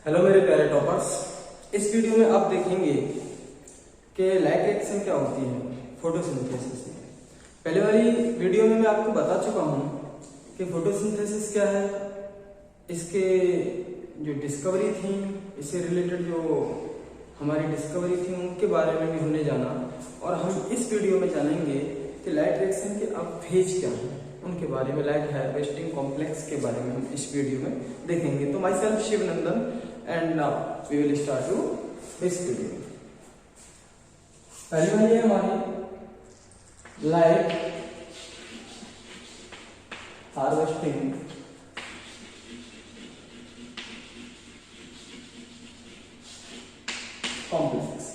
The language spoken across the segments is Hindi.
हेलो मेरे प्यारे टॉपर्स, इस वीडियो में आप देखेंगे कि लाइट रिएक्शन क्या होती है फोटोसिंथेसिस में। पहले वाली वीडियो में मैं आपको बता चुका हूं कि फोटोसिंथेसिस क्या है, इसके जो डिस्कवरी थी, इससे रिलेटेड जो हमारी डिस्कवरी थी उनके बारे में भी हमने जाना। और हम इस वीडियो में जानेंगे कि लाइट रिएक्शन के अब फेज क्या है, उनके बारे में, लाइट हार्वेस्टिंग कॉम्प्लेक्स के बारे में हम इस वीडियो में देखेंगे। तो myself Shivanandan and now we will start to this video. पहली वाली है हमारी light harvesting complex.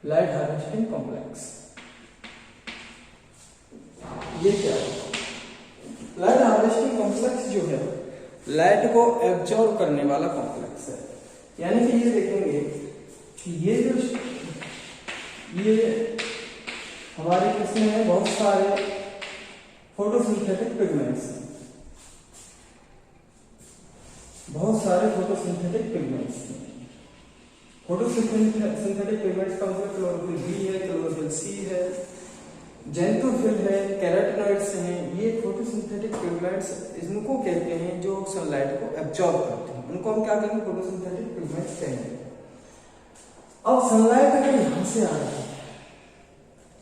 Light harvesting complex ये क्या है? लाइट हार्वेस्टिंग कॉम्प्लेक्स जो है लाइट को एब्जॉर्ब करने वाला कॉम्प्लेक्स है। यानी कि ये देखेंगे कि ये हमारे किसमें है, बहुत सारे फोटोसिंथेटिक पिगमेंट्स हैं, बहुत सारे फोटोसिंथेटिक पिगमेंट्स हैं। फोटोसिंथेटिक पिगमेंट्स का मतलब क्लोरोफिल बी है, क्लोरोफिल सी है, जेंथोफिल है, कैरोटिनॉइड्स हैं। ये फोटोसिंथेटिक पिगमेंट्स इनको कहते हैं जो सनलाइट को एब्जॉर्ब करते हैं। उनको हम क्या कहेंगे? फोटोसिंथेटिक पिगमेंट्स कहेंगे। अब सनलाइट अगर यहां से आ रही है,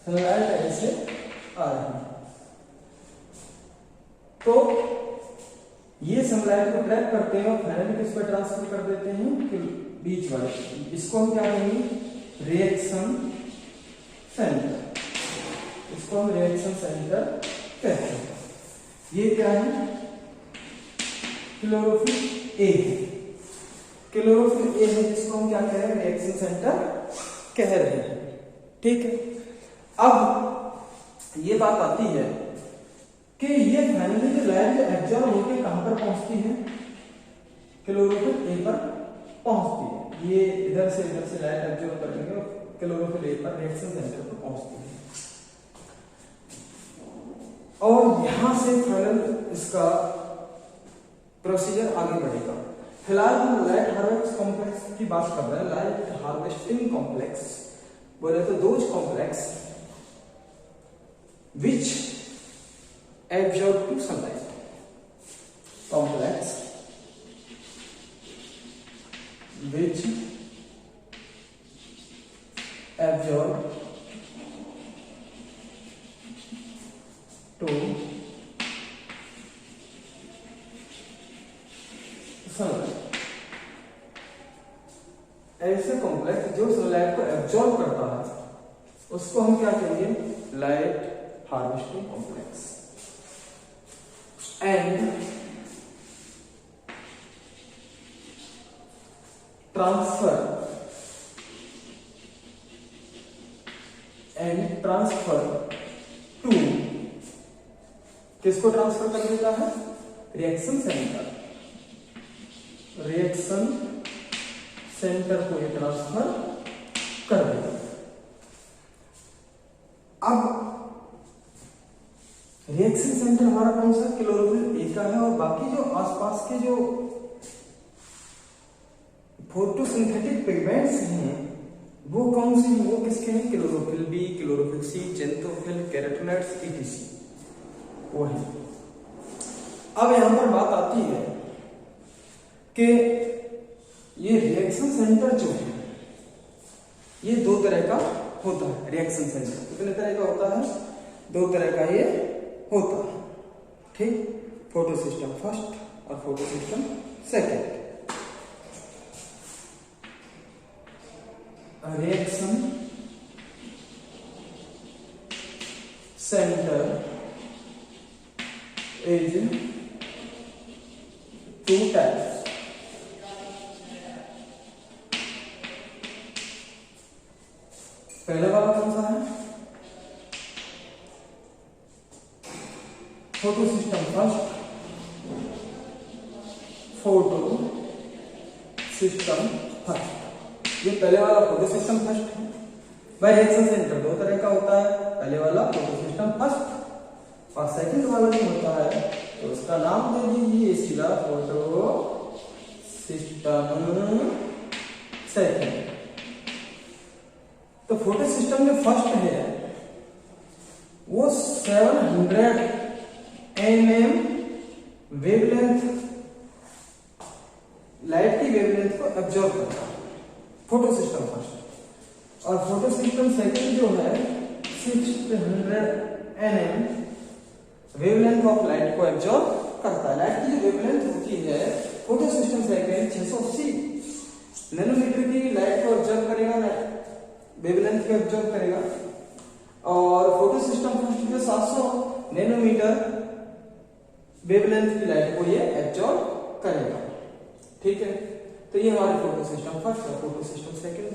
सनलाइट ऐसे आ रही है, तो ये सनलाइट को ट्रैप करते हैं और फाइनली किस पर ट्रांसफर कर देते हैं कि बीच वाले। इसको हम क्या कहेंगे? Reaction centre. इसको हम रिएक्शन सेंटर कहते हैं। ये क्या है? Chlorophyll A. क्लोरोफिल ए है जिसको हम क्या कह रहे हैं? रिएक्शन सेंटर कह रहे हैं। ठीक है, अब ये बात आती है कि ये फाइनली जो लाइट एब्जॉर्ब होकर कहां पर पहुंचती है? क्लोरोफिल ए पर पहुंचती है। ये इधर से लाइट एब्जॉर्ब करेंगे और क्लोरोफिल ए पर रिएक्शन सेंटर पर पहुंचती है और यहां से फाइनल इसका प्रोसीजर आगे बढ़ेगा। फिलहाल हम लाइट हार्वेस्ट कॉम्प्लेक्स की बात कर रहे हैं। लाइट हार्वेस्टिंग कॉम्प्लेक्स बोले तो those complex which absorb to sunlight. Complex which absorb to sunlight. ऐसे कॉम्प्लेक्स जो सनलाइट को एब्जॉर्ब करता है उसको हम क्या कहेंगे? Light harvesting complex. And transfer to, किसको ट्रांसफर कर देता है? Reaction centre. रिएक्शन सेंटर को ये ट्रांसफर कर देगा। अब रिएक्शन सेंटर हमारा कौन सा? क्लोरोफिल ए का है। और बाकी जो आसपास के जो फोटोसिंथेटिक पिगमेंट्स हैं वो कौन से हैं? वो किसके हैं? Chlorophyll B, chlorophyll C, xanthophyll, carotenoids etc. वो है। अब यहां पर बात आती है कि ये रिएक्शन सेंटर जो है ये दो तरह का होता है। रिएक्शन सेंटर कितने तरह का होता है? दो तरह का ये होता है। ठीक, फोटो सिस्टम फर्स्ट और photo system second. Reaction centre is two types. पहला वाला कौन सा है? Photo system first, photo system first. ये पहले वाला फोटो सिस्टम फर्स्ट है। भाई रिएक्शन सेंटर दो तरह का होता है। पहले वाला फोटो सिस्टम फर्स्ट और सेकंड वाला जो होता है तो उसका उसका नाम दे दीजिए सीधा फोटो सिस्टम सेकेंड। तो फोटो सिस्टम जो फर्स्ट है वो 700 mm वेवलेंथ, लाइट की वेवलेंथ को एब्जॉर्ब करता है फोटो सिस्टम फर्स्ट। और फोटो सिस्टम सेकेंड जो है 600 nm वेवलेंथ ऑफ लाइट को एब्जॉर्ब करता है। लाइट की जो वेवलेंथ होती है फोटो सिस्टम सेकेंड 680 नैनोमीटर की लाइट को ऑब्जर्व करेगा, वेवलेंथ को ऑब्जर्व करेगा। और फोटो सिस्टम फर्स्ट जो 700 नैनोमीटर वेवलेंथ की लाइट को ये एब्जॉर्ब करेगा। ठीक है, तो ये हमारे फोटो सिस्टम फर्स्ट है, फोटो सिस्टम सेकंड।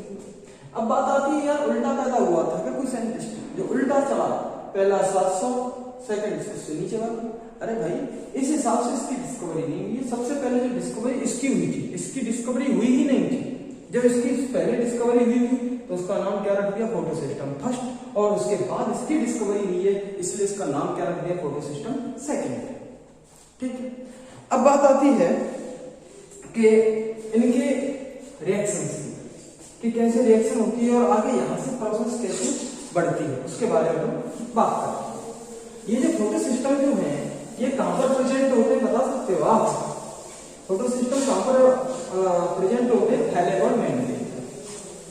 अब बात आती है यार उल्टा पैदा हुआ था क्या कोई साइंटिस्ट जो उल्टा चला, पहला 700 सेकंड से उससे नीचे वाला। अरे भाई इस हिसाब से इसकी डिस्कवरी नहीं हुई। सबसे पहले जो डिस्कवरी इसकी हुई थी, इसकी डिस्कवरी हुई ही नहीं थी। जब इसकी पहले डिस्कवरी हुई थी तो उसका नाम क्या रख दिया, फोटो सिस्टम फर्स्ट। और उसके बाद इसकी डिस्कवरी हुई है इसलिए इसका नाम क्या रख दिया, फोटो सिस्टम सेकंड। ठीक है, अब बात आती है कि इनके रिएक्शंस की, कैसे रिएक्शन होती है और आगे यहां से प्रोसेस कैसे बढ़ती है उसके बारे में हम बात करते हैं। ये जो फोटो सिस्टम जो है ये कहां पर प्रेजेंट होते हैं बता सकते हो आप? फोटो सिस्टम कहां पर प्रेजेंट होते हैं? Thylakoid membrane.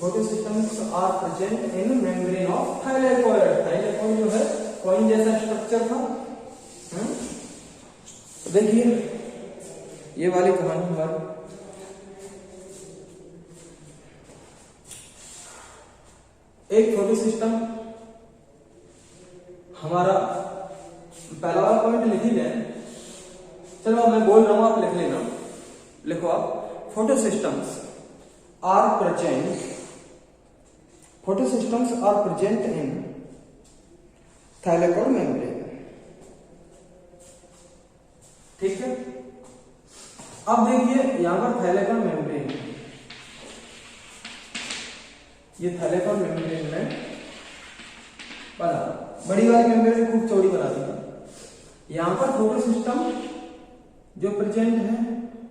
Photosystems are present in membrane of thylakoid. Thylakoid जो है कॉइन जैसा स्ट्रक्चर था। देखिए ये वाली कहानी हमारी, एक फोटो सिस्टम हमारा पहला वाला पॉइंट लिख ही लें। चलो मैं बोल रहा हूं आप लिख लेना, लिखो आप। Photosystems are present, photosystems are present in thylakoid membrane. ठीक है, अब देखिए यहां पर थैलेकॉइड मेम्ब्रेन, ये थैलेकॉइड मेम्ब्रेन में बना, बड़ी वाली मेम्ब्रेन खूब चौड़ी बना दी। यहां पर फोटो सिस्टम जो प्रेजेंट है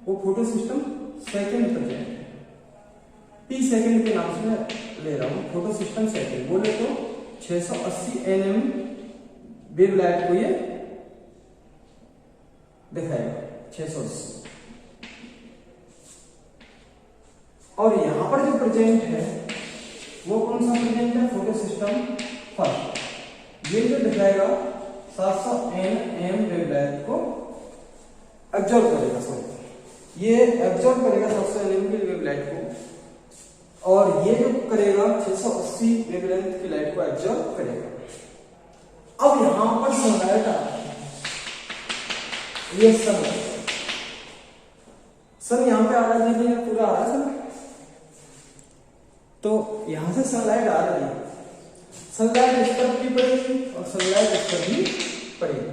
वो फोटो सिस्टम सेकंड प्रेजेंट है। पी सेकंड के नाम से मैं ले रहा हूं, फोटो सिस्टम सेकंड। बोले तो 680 nm वेव लाइट को ये दिखाएगा 680। और यहां पर जो प्रेजेंट है वो कौन सा प्रेजेंट है, फोटो सिस्टम फर्स्ट। ये जो दिखाएगा 700 nm वेव लाइट को एब्जॉर्ब करेगा, सॉरी ये एब्जॉर्ब करेगा 700 nm की वेव लाइट को, और ये जो करेगा 680 वेवलेंथ की लाइट को एब्जॉर्ब करेगा। अब यहां पर सनलाइट आ रहा है, ये सन यहां पे आ रहा है, देखिए पूरा आ रहा है सन। तो यहां से सनलाइट आ रही है, सनलाइट इस पर भी पड़ेगी और सनलाइट इस पर भी पड़ेगी,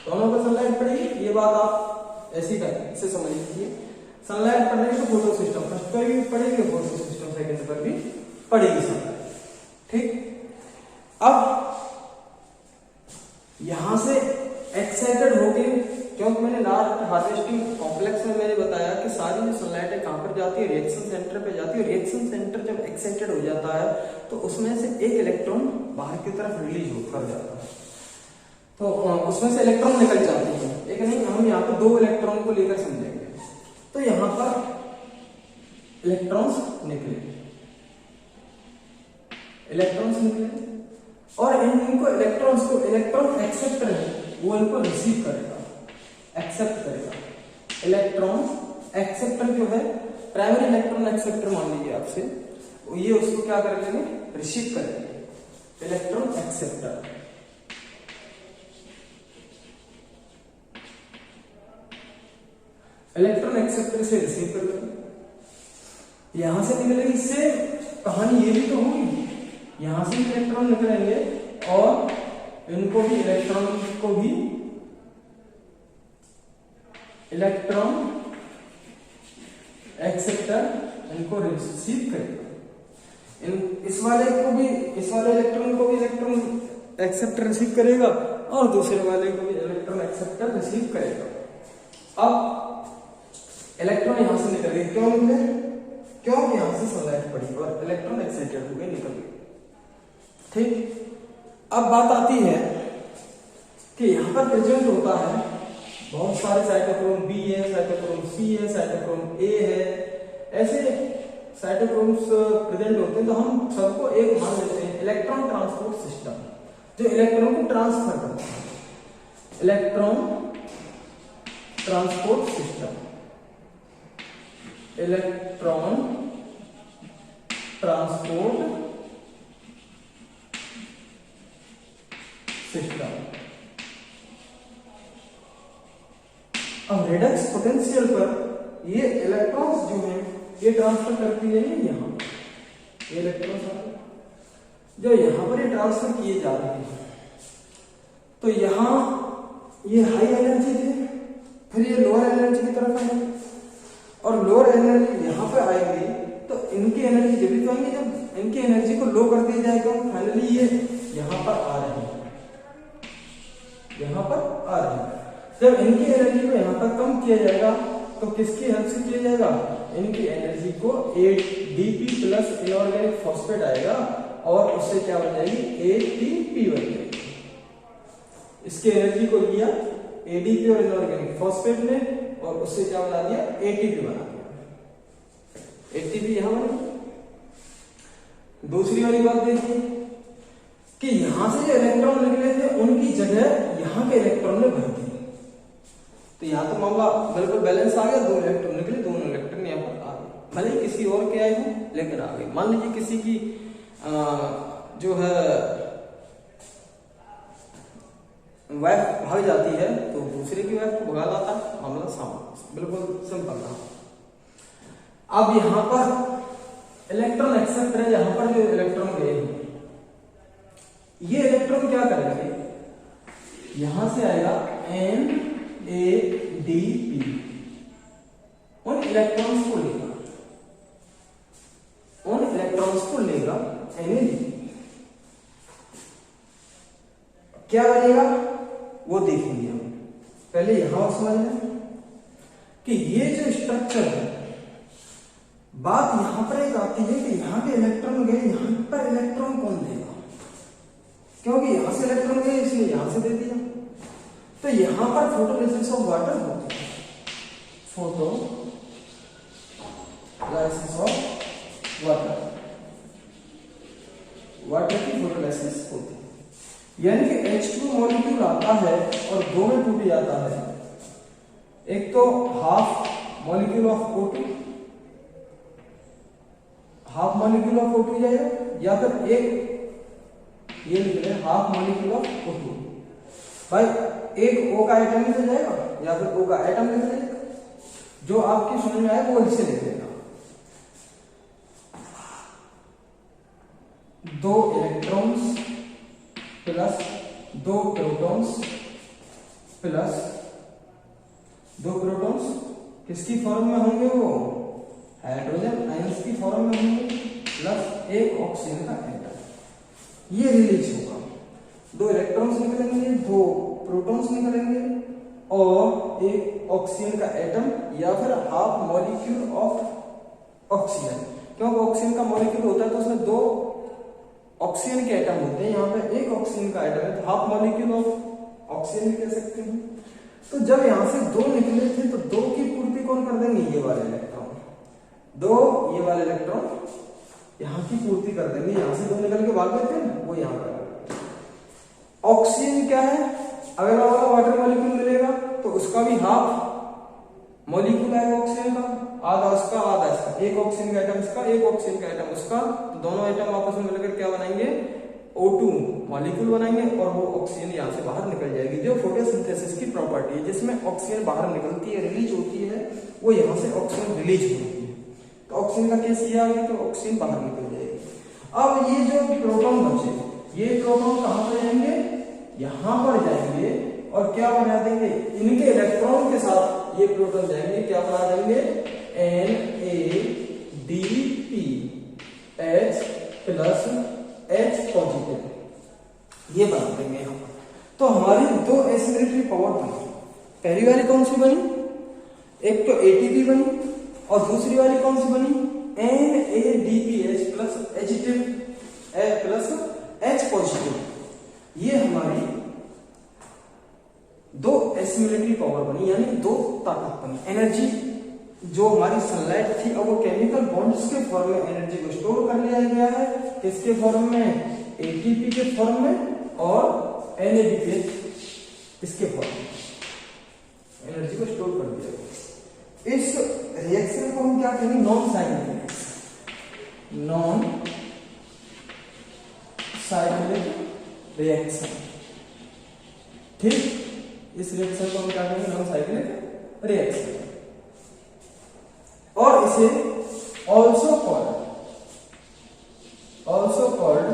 दोनों पर सनलाइट पड़ेगी। ये बात आप ऐसी से समझ लीजिए, सनलाइट पड़ेगी तो फोटो सिस्टम फर्स्ट पर भी पड़ेगी, फोटो सिस्टम सेकंड पर भी पड़ेगी सनलाइट। ठीक, अब यहां से एक्साइटेड होके, क्योंकि मैंने लास्ट हार्वेस्टिंग कॉम्प्लेक्स में मैंने बताया कि सारी जो सनलाइट है कहां पर जाती है, रिएक्शन सेंटर पे जाती है। रिएक्शन सेंटर जब एक्साइटेड हो जाता है तो उसमें से एक इलेक्ट्रॉन बाहर की तरफ रिलीज होकर जाता है, तो उसमें से इलेक्ट्रॉन निकल जाते हैं। एक नहीं, हम यहाँ पर 2 इलेक्ट्रॉन को लेकर समझेंगे। तो यहां पर इलेक्ट्रॉन्स निकले, इलेक्ट्रॉन्स निकले और इनको इलेक्ट्रॉन्स को इलेक्ट्रॉन एक्सेप्टर है वो इनको रिसीव करेगा, एक्सेप्ट करेगा। इलेक्ट्रॉन एक्सेप्टर जो है, प्राइमरी इलेक्ट्रॉन एक्सेप्टर मान लीजिए आपसे, ये उसको क्या कर लेंगे, रिसीव करेंगे, इलेक्ट्रॉन एक्सेप्टर। इलेक्ट्रॉन एक्सेप्टर से रिसीव कर लेंगे, यहां से निकलेगी। इससे कहानी ये भी तो होगी, यहां से इलेक्ट्रॉन निकलेंगे और इनको भी इलेक्ट्रॉन को भी इलेक्ट्रॉन एक्सेप्टर इनको रिसीव करेगा। इस वाले को भी, इस वाले इलेक्ट्रॉन को भी इलेक्ट्रॉन एक्सेप्टर रिसीव करेगा और दूसरे वाले को भी इलेक्ट्रॉन एक्सेप्टर रिसीव करेगा। अब इलेक्ट्रॉन यहां से निकल गए, क्यों निकले? क्योंकि यहां से सनलाइट पड़ी और इलेक्ट्रॉन एक्साइटेड हो गए, निकल गए। ठीक, अब बात आती है कि यहां पर प्रेजेंट होता है बहुत सारे साइटोक्रोम बी है, साइटोक्रोम सी है, साइटोक्रोम ए है, ऐसे साइटोक्रोम्स प्रेजेंट होते हैं। तो हम सबको एक मान लेते हैं इलेक्ट्रॉन ट्रांसपोर्ट सिस्टम, जो इलेक्ट्रॉन को ट्रांसफर करता है। Electron transport system, electron transport system. अब रेडक्स पोटेंशियल पर ये इलेक्ट्रॉन्स जो हैं ये ट्रांसफर करती है यहां, ये इलेक्ट्रॉन्स जो यहां पर ये ट्रांसफर किए जा रहे हैं। तो यहां ये हाई एनर्जी थे, फिर ये लोअर एनर्जी की तरफ आएंगे और लोअर एनर्जी यहां पे आएगी। तो इनकी एनर्जी जब भी तो आएंगे जब इनकी एनर्जी को लो कर दिया जाएगा। फाइनली ये यहां पर आ रहे हैं, यहां पर आ रहे हैं। जब इनकी एनर्जी को यहां पर कम किया जाएगा तो किसकी हेल्प से किया जाएगा? इनकी एनर्जी को ADP प्लस इनऑर्गेनिक फॉस्फेट आएगा और उससे क्या बन जाएगी? ATP बन जाएगी। इसकी एनर्जी को लिया ADP और इनऑर्गेनिक फॉस्फेट ने और उससे क्या बना दिया? ATP बना दिया। ATP यहां बनी। दूसरी वाली बात देखिए कि यहां से जो इलेक्ट्रॉन निकले थे उनकी जगह यहां के इलेक्ट्रॉन ने भर दी। तो यहां तो मामला बिल्कुल बैलेंस आ गया, 2 इलेक्ट्रॉन निकले, दोनों इलेक्ट्रॉन यहां पर आ गए। भले ही किसी और के आए हो लेकिन आ गए। मान लीजिए किसी की जो है वाइफ भाग जाती है तो दूसरे की वाइफ को भगा लाता है, मामला सामान्य बिल्कुल सिंपल था। अब यहां पर इलेक्ट्रॉन एक्सेप्ट है, यहां पर जो इलेक्ट्रॉन गए हैं ये इलेक्ट्रॉन क्या करेंगे? यहां से आएगा NADP, उन इलेक्ट्रॉन्स को लेगा, उन इलेक्ट्रॉन्स को लेगा NADP। क्या बनेगा वो देखेंगे हम। पहले यहां समझ लें कि ये जो स्ट्रक्चर है, बात यहां पर एक आती है कि यहां के इलेक्ट्रॉन गए, यहां पर इलेक्ट्रॉन कौन देगा? क्योंकि यहां से इलेक्ट्रॉन गए इसलिए यहां से दे दिया। तो यहां पर फोटोलिसिस ऑफ वाटर होती है, फोटोलाइसिस ऑफ वाटर, वाटर की फोटोलाइसिस होती है। यानी कि H2 मॉलिक्यूल आता है और 2 में टूट जाता है। एक तो half molecule of O2, half molecule of O2 जाएगा, या फिर एक ये निकले हाफ मॉलिक्यूल ऑफ O2। भाई एक O का एटम निकल जाएगा या फिर O का एटम निकल जाएगा, जो आपकी समझ में आए वो इसे लिख लेना। 2 electrons plus 2 protons plus 2 protons किसकी फॉर्म में होंगे? वो हाइड्रोजन आयंस की फॉर्म में होंगे, प्लस 1 ऑक्सीजन का एटम। ये रिलीज होगा, 2 इलेक्ट्रॉन्स निकलेंगे, 2 प्रोटॉन्स निकलेंगे और 1 ऑक्सीजन का एटम या फिर हाफ मॉलिक्यूल ऑफ ऑक्सीजन। क्योंकि ऑक्सीजन का मॉलिक्यूल होता है तो उसमें 2 ऑक्सीजन के एटम होते हैं, यहाँ पे 1 ऑक्सीजन का एटम है तो हाफ मॉलिक्यूल ऑफ ऑक्सीजन भी कह सकते हैं। तो जब यहां से 2 निकले थे तो 2 की पूर्ति कौन कर देंगे? ये वाले इलेक्ट्रॉन। 2 ये वाले इलेक्ट्रॉन यहां की पूर्ति कर देंगे। यहां से 2 निकल के भाग गए थे ना, वो यहां पर। ऑक्सीजन क्या है? अगर वाला वाटर मॉलिक्यूल मिलेगा तो उसका भी हाफ मॉलिक्यूल आएगा ऑक्सीजन का, आधा उसका आधा इसका, 1 ऑक्सीजन का एटम इसका, 1 ऑक्सीजन का एटम उसका। तो दोनों एटम आपस में मिलकर क्या बनाएंगे? O2 मॉलिक्यूल बनाएंगे और वो ऑक्सीजन यहां से बाहर निकल जाएगी, जो फोटोसिंथेसिस की प्रॉपर्टी है, जिसमें ऑक्सीजन बाहर निकलती है, रिलीज होती है, वो यहां से ऑक्सीजन रिलीज होती है। तो ऑक्सीजन का केस ये आ गया तो ऑक्सीजन बाहर निकल जाएगी। अब ये जो प्रोटॉन बचे, ये प्रोटॉन कहां पर जाएंगे? यहां पर जाएंगे और क्या बना देंगे? इनके इलेक्ट्रॉन के साथ ये प्रोटॉन जाएंगे, क्या बना देंगे? NADP H plus H positive, ये बना देंगे यहां पर। तो हमारी 2 एसिमिलेटरी पावर बनी। पहली वाली कौन सी बनी? एक तो एटीपी बनी और दूसरी वाली कौन सी बनी, NADPH plus plus H positive. ये हमारी दो एसिमिलेटरी पावर बनी, यानी दो ताकत बनी। एनर्जी जो हमारी सनलाइट थी, अब वो केमिकल बॉन्ड्स के फॉर्म में एनर्जी को स्टोर कर लिया गया है। किसके फॉर्म में, एटीपी के फॉर्म में और NADPH इसके फॉर्म में एनर्जी को स्टोर कर दिया गया। इस रिएक्शन को हम क्या कहेंगे, non cyclic reaction, non cyclic reaction. ठीक, इस रिएक्शन को हम क्या कहेंगे, नॉन साइक्लिक रिएक्शन। और इसे ऑल्सो कॉल्ड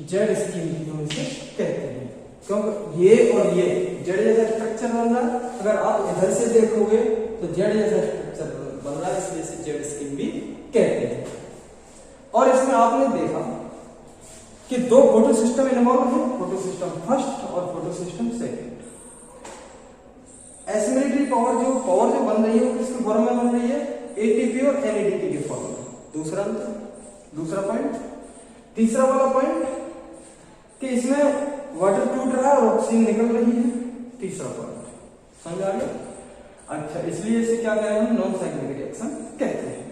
जेड स्कीम भी हम इसे कहते हैं, क्योंकि ये और ये जेड जैसा स्ट्रक्चर बन रहा है। अगर आप इधर से देखोगे तो जेड जैसा स्ट्रक्चर बन रहा है, इसलिए इसे जेड स्कीम भी कहते हैं। और इसमें आपने देखा कि दो फोटो सिस्टम इन्वॉल्व है, फोटो सिस्टम फर्स्ट और photo system second. Assimilatory power जो बन रही है वो किसके फॉर्म में बन रही है, एटीपी और NADP के फॉर्म में। दूसरा पॉइंट। तीसरा वाला पॉइंट कि इसमें वाटर टूट रहा है और ऑक्सीजन निकल रही है। तीसरा पॉइंट समझ आ गया। अच्छा, इसलिए इसे क्या कहेंगे, हम नॉन साइक्लिक रिएक्शन कहते हैं।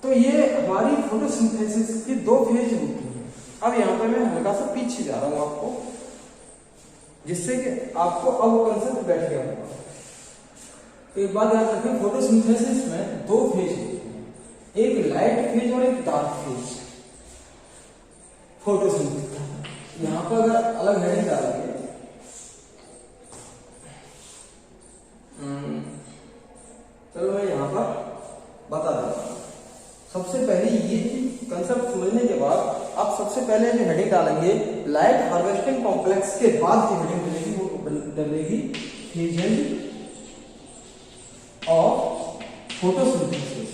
तो ये हमारी फोटोसिंथेसिस की दो फेज होती है। अब यहाँ पर मैं हल्का सा पीछे जा रहा हूं आपको, जिससे कि आपको अब कंसेप्ट बैठ गया होगा। तो एक बात याद रखें, फोटोसिंथेसिस में दो फेज होती है, एक लाइट फेज और एक डार्क फेज। फोटोसिंथेसिस यहां पर अगर अलग हेडिंग डालेंगे, चलो मैं यहां पर बता देता हूं। सबसे पहले ये कंसेप्ट समझने के बाद आप सबसे पहले जो हेडिंग डालेंगे लाइट हार्वेस्टिंग कॉम्प्लेक्स के बाद जो हेडिंग मिलेगी वो डलेगी फ्यूजन ऑफ फोटोसिंथेसिस।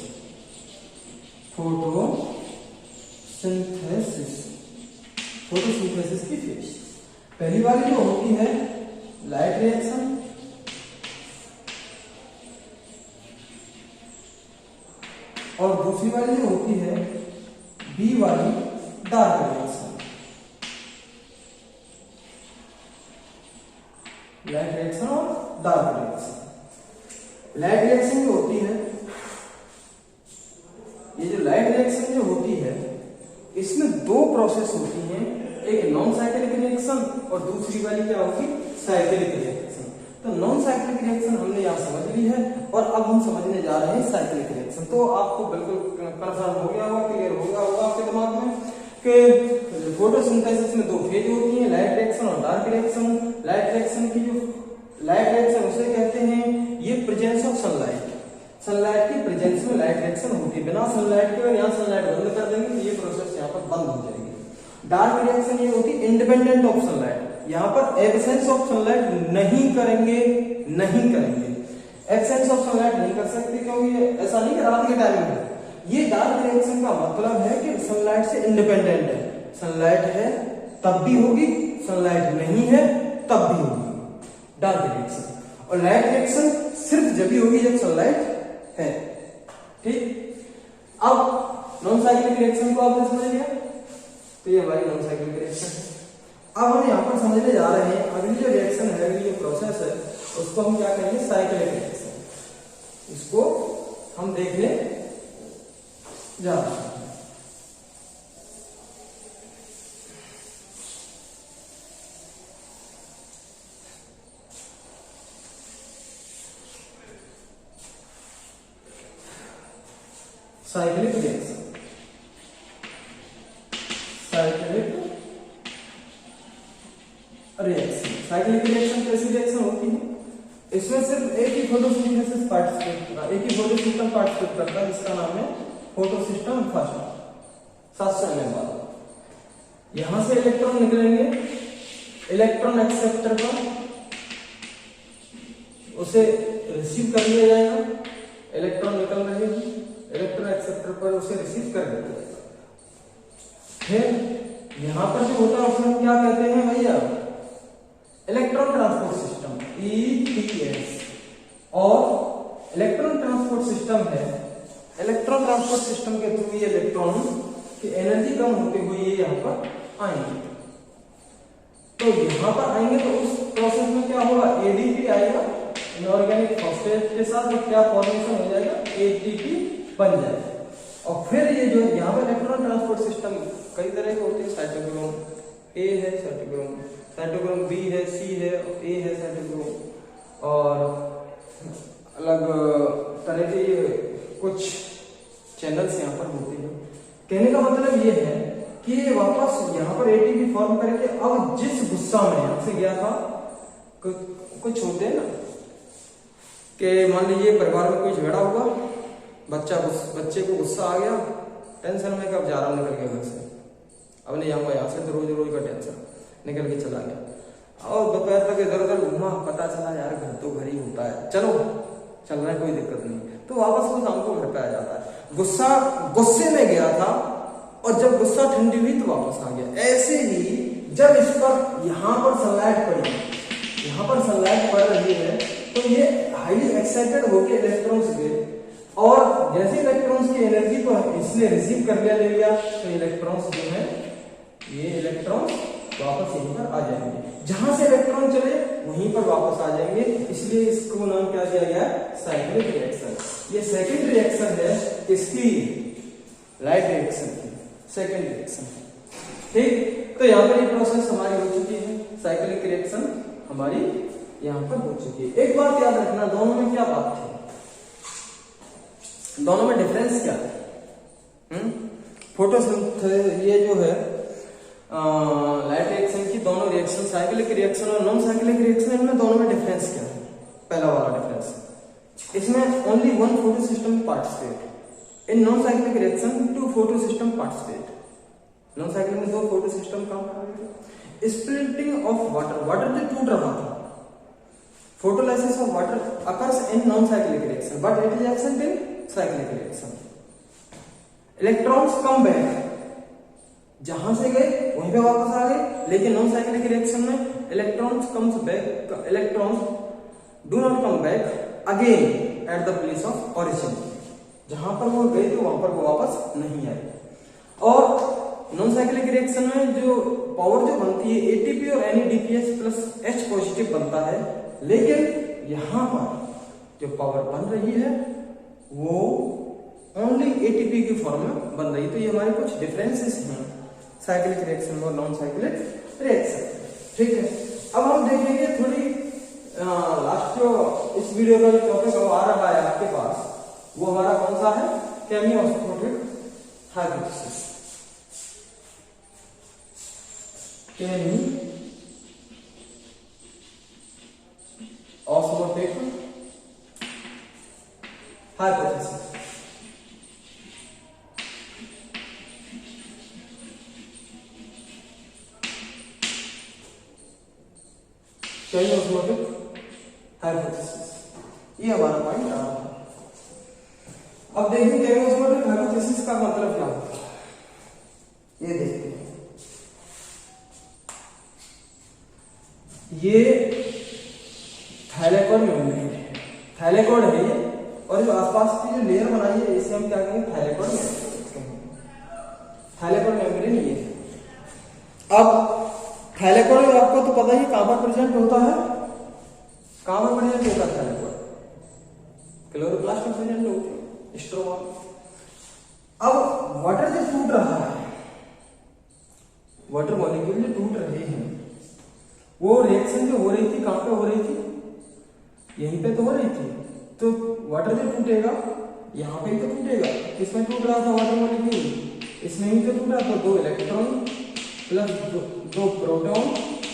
फोटोसिंथेसिस की फेज पहली वाली जो होती है लाइट रिएक्शन, और दूसरी वाली जो होती है बी वाली डार्क रिएक्शन। लाइट रिएक्शन और डार्क रिएक्शन। लाइट रिएक्शन जो होती है, ये जो लाइट रिएक्शन जो होती है इसमें दो प्रोसेस होती हैं, एक नॉन साइक्लिक रिएक्शन और दूसरी वाली क्या होगी, साइक्लिक रिएक्शन। तो नॉन साइक्लिक रिएक्शन हमने यहाँ समझ ली है और अब हम समझने जा रहे हैं साइक्लिक रिएक्शन। तो आपको बिल्कुल कंफर्म हो गया होगा, क्लियर हो गया होगा आपके दिमाग में कि फोटोसिंथेसिस में दो फेज होती है, लाइट रिएक्शन और डार्क रिएक्शन। लाइट रिएक्शन की जो लाइट रिएक्शन उसे कहते हैं ये प्रेजेंस ऑफ सनलाइट, सनलाइट की प्रेजेंस में लाइट रिएक्शन होती है। बिना सनलाइट के यहाँ सनलाइट बंद कर देंगे तो ये प्रोसेस यहाँ पर बंद हो जाएगी। डार्क रिएक्शन ये होती है इंडिपेंडेंट ऑफ सनलाइट, यहाँ पर एब्सेंस ऑफ सनलाइट नहीं करेंगे। एब्सेंस ऑफ सनलाइट नहीं कर सकते क्योंकि ऐसा नहीं कि रात के टाइम में। ये डार्क रिएक्शन का मतलब है कि सनलाइट से इंडिपेंडेंट है, सनलाइट है तब भी होगी, सनलाइट नहीं है तब भी होगी डार्क रिएक्शन। और लाइट रिएक्शन सिर्फ जब भी होगी जब सनलाइट है। ठीक, अब नॉन साइक्लिक रिएक्शन को आपने समझ लिया, तो ये हमारी नॉन साइक्लिक रिएक्शन है। अब हम यहाँ पर समझने जा रहे हैं अगली जो रिएक्शन है, अगली जो प्रोसेस है उसको हम क्या कहेंगे, साइक्लिक रिएक्शन। इसको हम देखने जा रहे हैं। साइक्लिक रिएक्शन, साइक्लिक रिएक्शन कैसी रिएक्शन होती है, इसमें सिर्फ एक ही फोटोसिंथेसिस पार्टिसिपेट, एक ही फोटोसिस्टम पार्टिसिपेट करता है जिसका नाम है फोटोसिस्टम फर्स्ट। 700 mm वाला। यहां से इलेक्ट्रॉन निकलेंगे, इलेक्ट्रॉन एक्सेप्टर पर उसे रिसीव कर लिया जाएगा। इलेक्ट्रॉन निकल रहे हैं, इलेक्ट्रॉन एक्सेप्टर पर उसे रिसीव कर लिया जाएगा। फिर यहां पर जो होता है उसे हम क्या कहते हैं भैया, इलेक्ट्रॉन ट्रांसपोर्ट सिस्टम। ETS। और इलेक्ट्रॉन ट्रांसपोर्ट सिस्टम है, इलेक्ट्रॉन ट्रांसपोर्ट सिस्टम के थ्रू ये इलेक्ट्रॉन की एनर्जी कम होते हुए ये यहाँ पर आएंगे। तो यहाँ पर आएंगे तो उस प्रोसेस में क्या होगा, ADP आएगा, इनऑर्गेनिक फॉस्फेट के साथ क्या फॉर्मेशन हो जाएगा, ATP बन जाएगा। और फिर ये जो यहाँ पर इलेक्ट्रॉन ट्रांसपोर्ट सिस्टम कई तरह के होते हैं, साइटोक्रोम A है, साइटोक्रोम B है, C है, A है साइटोक्रोम, और अलग तरह के कुछ चैनल्स यहाँ पर होते हैं। कहने का मतलब ये है कि ये वापस यहाँ पर ATP फॉर्म करके अब जिस गुस्सा में यहाँ से गया था, कुछ होते हैं ना कि मान लीजिए परिवार में कोई झगड़ा हुआ, बच्चे को गुस्सा आ गया, टेंशन में कब जा रहा हूं, निकल गया घर से, अब नहीं आऊंगा यहाँ से, तो रोज रोज का टेंशन, निकल के चला गया। और दोपहर तक इधर उधर घूमा, पता चला यार घर तो घर ही होता है, चलो चल रहा है, कोई दिक्कत नहीं, तो वापस वो शाम को घर पे आ जाता है। गुस्से में गया था और जब गुस्सा ठंडी हुई तो वापस आ गया। ऐसे ही जब इस पर यहाँ पर सनलाइट पड़ी, यहाँ पर सनलाइट पड़ रही है, तो ये हाईली एक्साइटेड होकर इलेक्ट्रॉन्स गए, और जैसे इलेक्ट्रॉन्स की एनर्जी को इसने रिसीव कर लिया, तो इलेक्ट्रॉन्स जो है, ये इलेक्ट्रॉन्स वापस यहीं पर आ जाएंगे, जहां से इलेक्ट्रॉन चले वहीं पर वापस आ जाएंगे। इसलिए इसको नाम क्या दिया गया है, साइक्लिक रिएक्शन। ये सेकंड रिएक्शन है इसकी, लाइट रिएक्शन की सेकंड रिएक्शन। ठीक, तो यहाँ पर ये प्रोसेस हमारी हो चुकी है, साइक्लिक रिएक्शन हमारी यहाँ पर हो चुकी है। एक बात याद रखना, दोनों में क्या बात थी, दोनों में डिफरेंस क्या है? फोटोसिंथेसिस, ये जो है लाइट रिएक्शन की दोनों रिएक्शन, साइक्लिक रिएक्शन और नॉन साइक्लिक रिएक्शन, इनमें दोनों में डिफरेंस क्या है? पहला वाला डिफरेंस, इसमें only one photo system participate, in non cyclic reaction 2 photo system participate. Non cyclic में 2 फोटो सिस्टम काम कर रहे हैं। स्प्लिटिंग ऑफ वाटर जो टूट रहा था, photolysis of water occurs in non cyclic reaction, but it is absent in cyclic reaction. Electrons come back, जहां से गए वहीं पे वापस आ गए, लेकिन नॉन साइक्लिक रिएक्शन में electrons comes back, electrons do not come back again at the place of origin, जहां पर वो गए थे वहां पर वो वापस नहीं आए। और नॉन साइक्लिक रिएक्शन में जो पावर जो बनती है ATP और NADPH प्लस H पॉजिटिव बनता है, लेकिन यहां पर जो पावर बन रही है वो ओनली ATP की फॉर्म में बन रही है। तो ये हमारे कुछ डिफरेंसेस हैं साइक्लिक रिएक्शन और नॉन साइक्लिक रिएक्शन। ठीक है, अब हम देखेंगे थोड़ी लास्ट जो इस वीडियो का जो टॉपिक आ रहा है आपके पास, वो हमारा कौन सा है, केमियोस्मोटिक हाइपोथेसिस। केमियोस्मोटिक हाइपोथेसिस। केमियोस्मोटिक हाइपोथेसिस, ये हमारा पॉइंट आ रहा है। अब देखिए केमियोस्मोटिक हाइपोथेसिस का मतलब क्या होता है, ये देखते हैं। ये थाइलेकोइड मेम्ब्रेन है, थाइलेकोइड है ये, और जो आसपास की जो लेयर बनाई है इसे हम क्या कहेंगे, थाइलेकोइड मेम्ब्रेन। थाइलेकोइड मेम्ब्रेन ये है। अब थाइलेकोइड आपको तो पता ही कहां पर प्रेजेंट होता है, कहां पर प्रेजेंट होता है थाइलेकोइड, क्लोरोप्लास्ट में प्रेजेंट होते हैं, स्ट्रोमा। अब वाटर जो टूट रहा है, वाटर मॉलिक्यूल जो टूट रहे हैं, वो रिएक्शन जो हो रही थी कहां पे हो रही थी, यहीं पे तो हो रही थी। तो वाटर जो टूटेगा यहां पे ही तो टूटेगा, किसमें टूट रहा था वाटर मॉलिक्यूल, इसमें ही तो टूटा। तो 2 electron plus 2 proton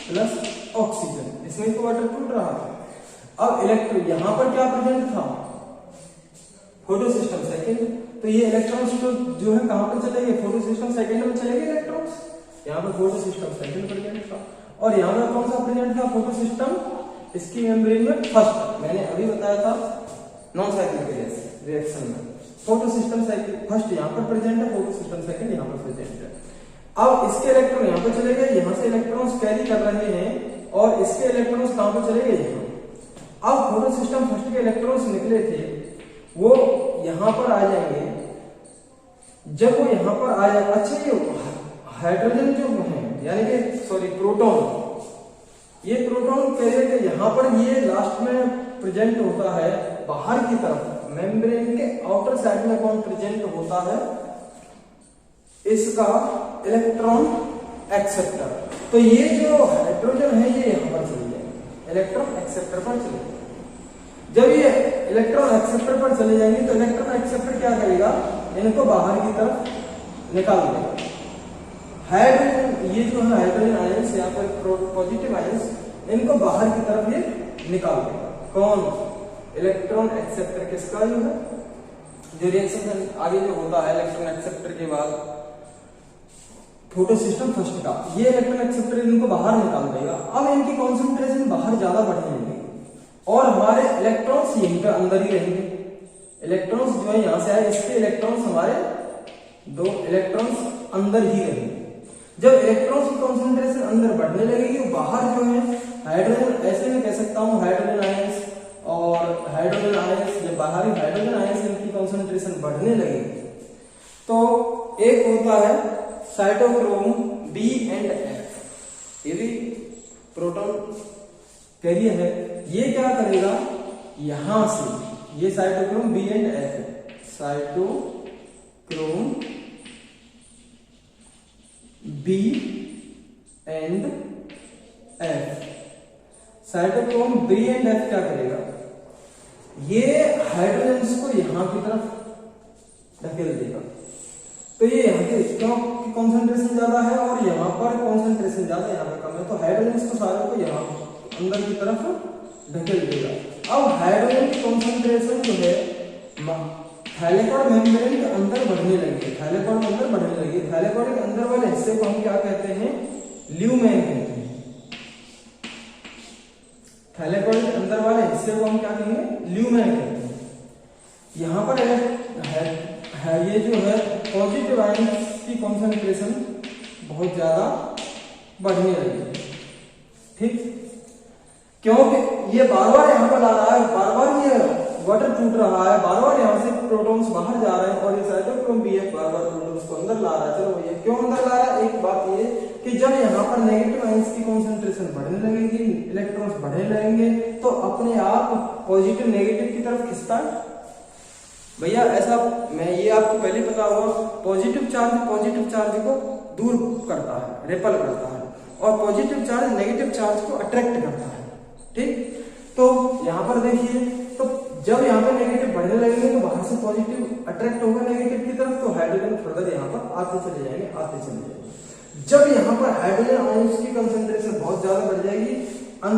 plus oxygen, इसमें तो वाटर टूट रहा था। अब इलेक्ट्रॉन यहां पर क्या प्रेजेंट था, फोटो सिस्टम सेकंड। तो ये इलेक्ट्रॉन्स तो जो है कहां पर चले गए, फोटो सिस्टम सेकंड में चले गए इलेक्ट्रॉन्स। यहाँ पर फोटो सिस्टम सेकंड प्रेजेंट था, और यहाँ पर कौन सा प्रेजेंट था, फोटो सिस्टम इसकी मेम्ब्रेन में फर्स्ट। मैंने अभी बताया था नॉन साइक्लिक रिएक्शन में फोटो सिस्टम फर्स्ट यहाँ पर प्रेजेंट है, फोटो सिस्टम सेकंड यहाँ पर प्रेजेंट है। अब इसके इलेक्ट्रॉन यहाँ पर चले गए, यहाँ से इलेक्ट्रॉन्स कैरी कर रहे हैं, और इसके इलेक्ट्रॉन्स कहां पर चले गए, यहाँ। अब फोटो सिस्टम फर्स्ट के इलेक्ट्रॉन्स निकले थे वो यहां पर आ जाएंगे। जब वो यहां पर आ जाए, अच्छा ये हाइड्रोजन जो है यानी कि सॉरी प्रोटॉन, ये प्रोटॉन कैरियर के यहां पर ये लास्ट में प्रेजेंट होता है बाहर की तरफ, मेम्ब्रेन के आउटर साइड में कौन प्रेजेंट होता है, इसका इलेक्ट्रॉन एक्सेप्टर। तो ये जो हाइड्रोजन है ये यहां पर चले जाएंगे, इलेक्ट्रॉन एक्सेप्टर पर चले जाएंगे। जब ये इलेक्ट्रॉन एक्सेप्टर पर चले जाएंगे तो इलेक्ट्रॉन एक्सेप्टर क्या करेगा, इनको बाहर की तरफ निकाल देगा। हाइड्रोजन, ये जो है हाइड्रोजन आयंस या फिर पॉजिटिव आयंस, इनको बाहर की तरफ ये निकाल देगा। कौन, इलेक्ट्रॉन एक्सेप्टर किसका जो है, जो रिएक्शन आगे जो होता है इलेक्ट्रॉन एक्सेप्टर के बाद फोटो सिस्टम फर्स्ट का, ये इलेक्ट्रॉन एक्सेप्टर इनको बाहर निकाल देगा। अब इनकी कॉन्सेंट्रेशन बाहर ज्यादा बढ़ने लगेगी और हमारे इलेक्ट्रॉन्स यहीं पे अंदर ही रहेंगे। इलेक्ट्रॉन्स जो है यहां से आए, इसके इलेक्ट्रॉन्स हमारे 2 इलेक्ट्रॉन्स अंदर ही रहेंगे। जब इलेक्ट्रॉन्स की कॉन्सेंट्रेशन अंदर बढ़ने लगेगी, बाहर जो है हाइड्रोजन, ऐसे मैं कह सकता हूं हाइड्रोजन आयंस और हाइड्रोजन आयंस, जब बाहरी हाइड्रोजन आयंस इनकी कॉन्सेंट्रेशन बढ़ने लगेगी तो एक होता है साइटोक्रोम बी एंड एफ, ये भी प्रोटॉन कैरियर है। ये क्या करेगा, यहां से ये साइटोक्रोम बी एंड एफ है, cytochrome B and F, cytochrome B and F क्या करेगा, ये हाइड्रोजन को यहां की तरफ धकेल देगा। तो ये यहाँ के की कॉन्सेंट्रेशन ज्यादा है और यहाँ पर कॉन्सेंट्रेशन ज्यादा, यहाँ पर कम है, तो हाइड्रोजन को सारे को यहाँ अंदर की तरफ ढकेल देगा। अब हाइड्रोजन की कॉन्सेंट्रेशन जो है थैलेकॉइड मेम्ब्रेन के अंदर बढ़ने लगी, थैलेकॉइड के अंदर बढ़ने लगी। थैलेकॉइड के अंदर वाले हिस्से को हम क्या कहते हैं, ल्यूमेन कहते हैं। थैलेकॉइड के अंदर वाले हिस्से को हम क्या कहेंगे, ल्यूमेन कहते हैं। यहाँ पर है ये जो है पॉजिटिव आयंस की कॉन्सेंट्रेशन बहुत ज्यादा बढ़ने लगी, ठीक, क्योंकि ये बार बार यहाँ पर ला रहा है, बार बार ये वाटर टूट रहा है, बार बार यहाँ से प्रोटॉन्स बाहर जा रहे हैं और ये साइटोक्रोम बी एफ बार बार प्रोटॉन्स को अंदर ला रहा है। चलो ये क्यों अंदर ला रहा है, एक बात ये कि जब यहाँ पर नेगेटिव आयंस की कॉन्सेंट्रेशन बढ़ने लगेगी, इलेक्ट्रॉन्स बढ़ने लगेंगे, तो अपने आप पॉजिटिव नेगेटिव की तरफ खिंचता है। भैया ऐसा मैं ये आपको पहले पता होगा, पॉजिटिव चार्ज को दूर करता है, रिपेल करता है, और पॉजिटिव चार्ज नेगेटिव चार्ज को अट्रैक्ट करता है, ठीक। तो यहाँ पर देखिए, तो जब यहाँ पे नेगेटिव बढ़ने लगेंगे तो बाहर से पॉजिटिव अट्रैक्ट होगा नेगेटिव की तरफ, तो हाइड्रोजन फर्दर यहाँ पर आते चले जाएंगे। जब यहाँ पर हाइड्रोजन आयंस की कंसेंट्रेशन बहुत ज्यादा बढ़ जाएगी,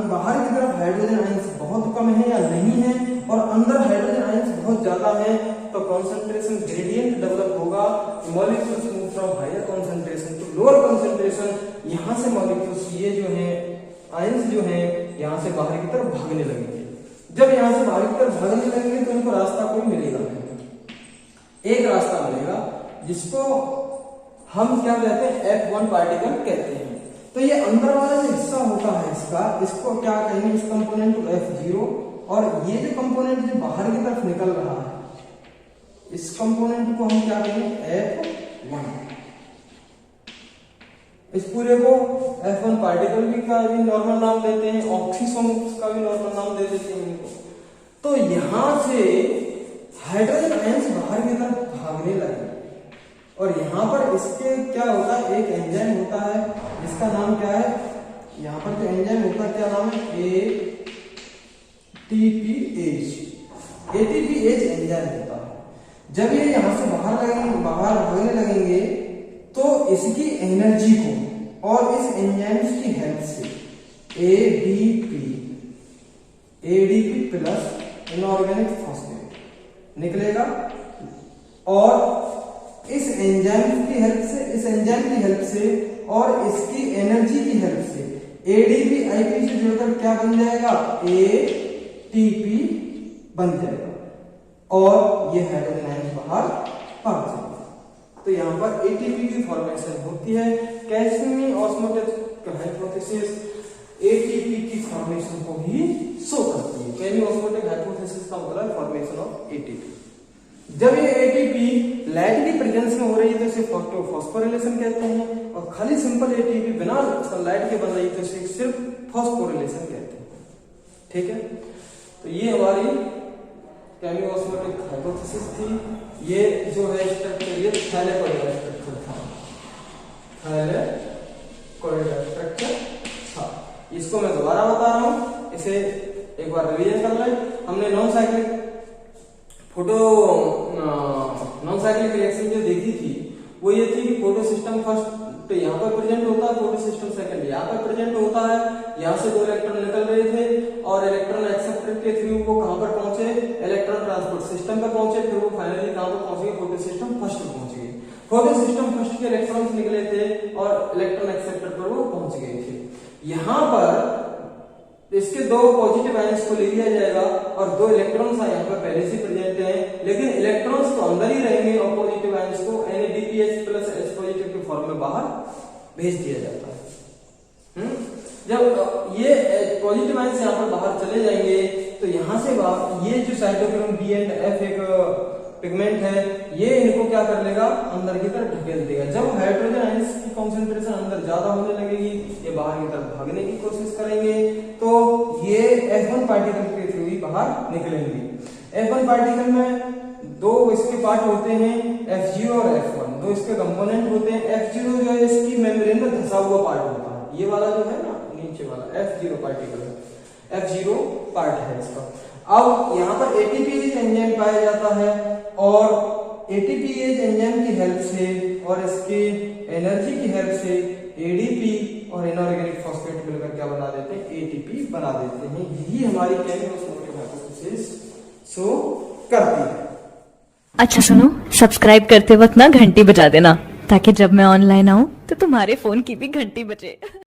बाहर की तरफ हाइड्रोजन आयंस बहुत कम है या नहीं है और अंदर हाइड्रोजन आयंस बहुत ज्यादा है, तो कॉन्सेंट्रेशन ग्रेडियंट डेवलप होगा। Molecules move from higher concentration to lower concentration. यहाँ से मॉलिक्यूल्स ये जो है आयंस जो है यहाँ से बाहर की तरफ भागने लगेंगे। जब यहाँ से बाहर की तरफ भागने लगेंगे तो इनको रास्ता कोई मिलेगा नहीं, एक रास्ता मिलेगा जिसको हम क्या कहते हैं, F1 पार्टिकल कहते हैं। तो ये अंदर वाला जो हिस्सा होता है इसको क्या कहेंगे, इस कंपोनेंट को F0, और ये जो कंपोनेंट जो बाहर की तरफ निकल रहा है इस कंपोनेंट को हम क्या कहेंगे, F1। इस पूरे को F1 पार्टिकल का भी नॉर्मल नाम देते हैं, ऑक्सीसोम्स का भी नॉर्मल नाम दे देते हैं इनको। तो यहां से हाइड्रोजन आयंस बाहर की तरफ भागने लगे और यहाँ पर इसके क्या होता है, एक एंजाइम होता है जिसका नाम क्या है, यहाँ पर जो एंजाइम होता है क्या नाम है, ATPase एंजाइम होता है। जब ये यहाँ से बाहर भागने लगेंगे तो इसकी एनर्जी को और इस एंजाइम्स की हेल्प से ADP प्लस इनऑर्गेनिक फॉस्फेट निकलेगा और इस एंजाइम की हेल्प से और इसकी एनर्जी की हेल्प से ADP IP से जुड़कर क्या बन जाएगा, ATP बन जाएगा और ये हाइड्रोजन आयंस बाहर भाग जाएगा। तो यहाँ पर ATP की फॉर्मेशन होती है। कैल्शियम ऑस्मोटिक हाइपोथेसिस ATP की फॉर्मेशन को ही शो करती है। सेमी ऑस्मोटिक हाइपोथेसिस का मतलब फॉर्मेशन ऑफ एटीपी। जब ये एटीपी लाइट की प्रेजेंस में हो रही है तो इसे फॉस्फोरिलेशन कहते हैं, और खाली सिंपल एटीपी बिना लाइट के बन रही है तो इसे सिर्फ फॉस्फोरिलेशन कहते हैं। ठीक है, तो ये हमारी केमी ऑस्मोटिक हाइपोथेसिस थी। ये जो है स्ट्रक्चर ये थैलेकोइडल स्ट्रक्चर था, थैलेकोइडल स्ट्रक्चर था। इसको मैं दोबारा बता रहा हूं, इसे एक बार रिवीजन कर लें। हमने नॉन साइक्लिक रिएक्शन जो देखी थी वो ये थी कि फोटो सिस्टम फर्स्ट यहाँ पर प्रेजेंट होता है, फोटो सिस्टम सेकंड यहाँ पर प्रेजेंट होता है। यहाँ से 2 इलेक्ट्रॉन निकल रहे थे और इलेक्ट्रॉन एक्सेप्टर के थ्रू वो कहां पर पहुंचे, इलेक्ट्रॉन ट्रांसपोर्ट सिस्टम पर पहुंचे, फिर वो फाइनली कहां पर पहुंच गए, फोटो सिस्टम फर्स्ट पर पहुंच गए। फोटो सिस्टम फर्स्ट के इलेक्ट्रॉन्स निकले थे और इलेक्ट्रॉन एक्सेप्टर पर वो पहुंच गए थे। यहाँ पर इसके 2 पॉजिटिव आयंस को ले लिया जाएगा और 2 इलेक्ट्रॉन्स यहाँ पर पहले से प्रेजेंट हैं, लेकिन इलेक्ट्रॉन्स तो अंदर ही रहेंगे और पॉजिटिव आयंस को NADPH+ H पॉजिटिव के फॉर्म में बाहर भेज दिया जाता है। जब ये पॉजिटिव आयंस यहाँ पर बाहर चले जाएंगे तो यहाँ से बाहर ये जो साइटोक्रोम B एंड F एक पिगमेंट है, ये इनको क्या कर लेगा, अंदर की तरफ ढकेल देगा। जब हाइड्रोजन आयंस की कंसंट्रेशन अंदर ज्यादा होने लगेगी, ये बाहर की तरफ भागने की कोशिश करेंगे, तो ये F1 पार्टिकल के थ्रू ही बाहर निकलेंगे। F1 पार्टिकल में 2 इसके पार्ट होते हैं, F0 और F1, 2 इसके कंपोनेंट होते हैं। F0 जो है इसकी मेम्ब्रेन में धंसा हुआ पार्ट होता है, ये वाला जो है ना नीचे वाला F0 पार्टिकल, F0 पार्ट है इसका। अब यहाँ पर एटीपीएज एंजाइम पाया जाता है और एटीपीएज एंजाइम की हेल्प से और इसकी एनर्जी की हेल्प से एडीपी और इनऑर्गेनिक फॉस्फेट मिलकर क्या बना देते हैं, एटीपी बना देते हैं। यही हमारी केमी ऑस्मोटिक हाइपोथेसिस शो करती है। अच्छा सुनो, सब्सक्राइब करते वक्त ना घंटी बजा देना, ताकि जब मैं ऑनलाइन आऊं तो तुम्हारे फोन की भी घंटी बजे।